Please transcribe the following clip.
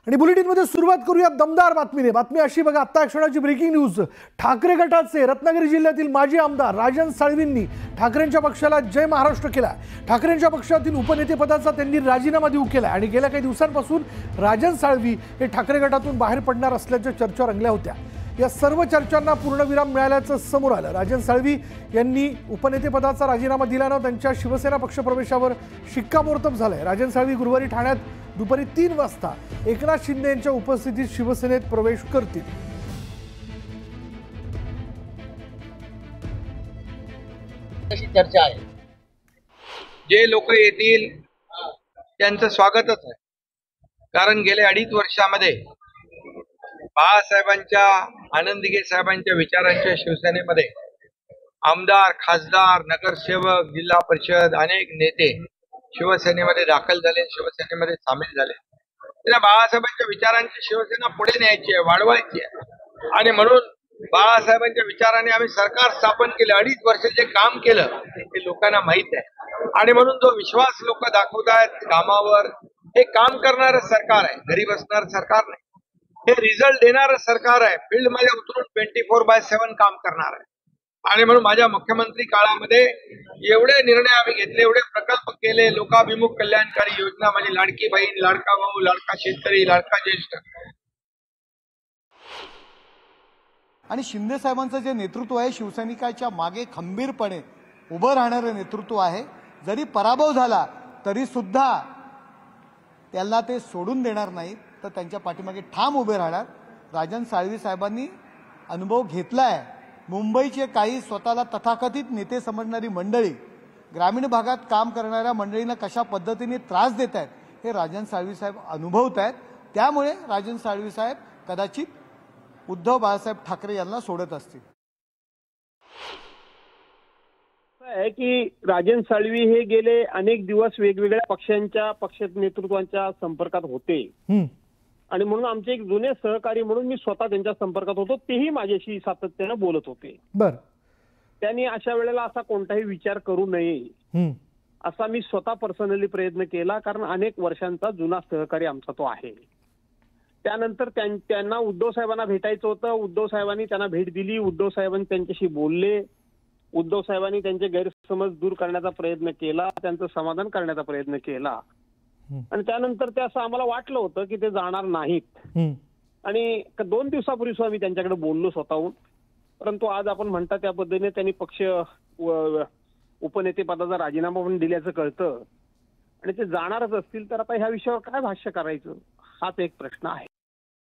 आणि बुलेटिनमध्ये सुरुवात करूया दमदार बातमीने। बातमी अशी बघा, आता क्षणाची ब्रेकिंग न्यूज। ठाकरे गटाचे रत्नागिरी जिल्ह्यातील माजी आमदार राजन साळवींनी ठाकरेंच्या पक्षाला जय महाराष्ट्र केला। ठाकरेंच्या पक्षातील उपनेतेपदाचा त्यांनी राजीनामा देऊ केला आणि गेल्या काही दिवसांपासून राजन साळवी हे ठाकरे गटातून बाहेर पडणार असल्याच्या चर्चा रंगल्या होत्या। या सर्व चर्चांना पूर्णविराम मिळाल्याचं समोर आलं। राजन साळवी यांनी उपनेतेपदाचा राजीनामा दिल्यानं त्यांच्या शिवसेना पक्षप्रवेशावर शिक्कामोर्तब झालंय। राजन साळवी गुरुवारी ठाण्यात दुपारी 3 वाजता एकनाथ शिंदे यांच्या उपस्थितीत शिवसेनेत प्रवेश करतील। अशी चर्चा आहे। जे लोक येतील त्यांचं स्वागतच आहे, कारण गेल्या 2.5 वर्षामध्ये बाळासाहेबांच्या, आनंदीगे साहेबांच्या विचारांच्या शिवसेनेमध्ये आमदार, खासदार, नगरसेवक, जिल्हा परिषद अनेक नेते शिवसेनेमध्ये दाखल झाले, शिवसेनेमध्ये सामील झाले। त्यांना बाळासाहेबांच्या विचारांची शिवसेना पुढे न्यायची आहे, वाढवायची आहे आणि म्हणून बाळासाहेबांच्या विचाराने आम्ही सरकार स्थापन केलं। 2.5 वर्ष जे काम केलं ते लोकांना माहित आहे आणि म्हणून जो विश्वास लोक दाखवतायत कामावर, हे काम करणारं सरकार आहे, घरी बसणारं सरकार नाही। हे रिझल्ट देणारं सरकार आहे, फील्ड मध्ये उतरून 24/7 काम करणार आहे। आणि म्हणून माझ्या मुख्यमंत्री काळामध्ये एवढे निर्णय आम्ही घेतले, एवढे प्रकल्प केले, लोकाभिमुख कल्याणकारी योजना, म्हणजे लाडकी बहीण, लाडका भाऊ, लाडका शेतकरी, लाडका ज्येष्ठ। आणि शिंदे साहेबांचं जे नेतृत्व आहे, शिवसैनिकाच्या मागे खंबीरपणे उभं राहणारं नेतृत्व आहे। जरी पराभव झाला तरी सुद्धा त्यांना ते सोडून देणार नाहीत, तर त्यांच्या पाठीमागे ठाम उभे राहणार। राजन साळवी साहेबांनी अनुभव घेतलाय। मुंबईचे काही स्वतःला तथाकथित नेते समजणारी मंडळी ग्रामीण भागात काम करणाऱ्या मंडळींना कशा पद्धतीने त्रास देत आहेत हे राजन साळवी साहेब अनुभवत आहेत। त्यामुळे राजन साळवी साहेब कदाचित उद्धव बाळासाहेब ठाकरे यांना सोडत असतील। आहे की राजन साळवी हे गेले अनेक दिवस वेगवेगळ्या पक्ष नेतृत्वांच्या संपर्कात होते आणि म्हणून आमचे एक जुने सहकारी म्हणून मी स्वतः त्यांच्या संपर्कात होतो, तेही माझ्याशी सातत्याने बोलत होते। बर, त्यांनी अशा वेळेला असा कोणताही विचार करू नये असा मी स्वतः पर्सनली प्रयत्न केला, कारण अनेक वर्षांचा जुना सहकारी आमचा तो आहे। त्यानंतर त्यांना उद्धव साहेबांना भेटायचं होतं, उद्धव साहेबांनी त्यांना भेट दिली, उद्धव साहेबांनी त्यांच्याशी बोलले, उद्धव साहेबांनी त्यांचे गैरसमज दूर करण्याचा प्रयत्न केला, त्यांचं समाधान करण्याचा प्रयत्न केला आणि त्यानंतर ते असं आम्हाला वाटलं होतं की ते जाणार नाहीत आणि 2 दिवसापूर्वी आम्ही त्यांच्याकडे बोललो स्वतःहून। परंतु आज आपण म्हणता त्या पद्धतीने त्यांनी पक्ष उपनेतेपदाचा राजीनामा पण दिल्याचं कळतं आणि ते जाणारच असतील तर आता ह्या विषयावर काय भाष्य करायचं हाच एक प्रश्न आहे।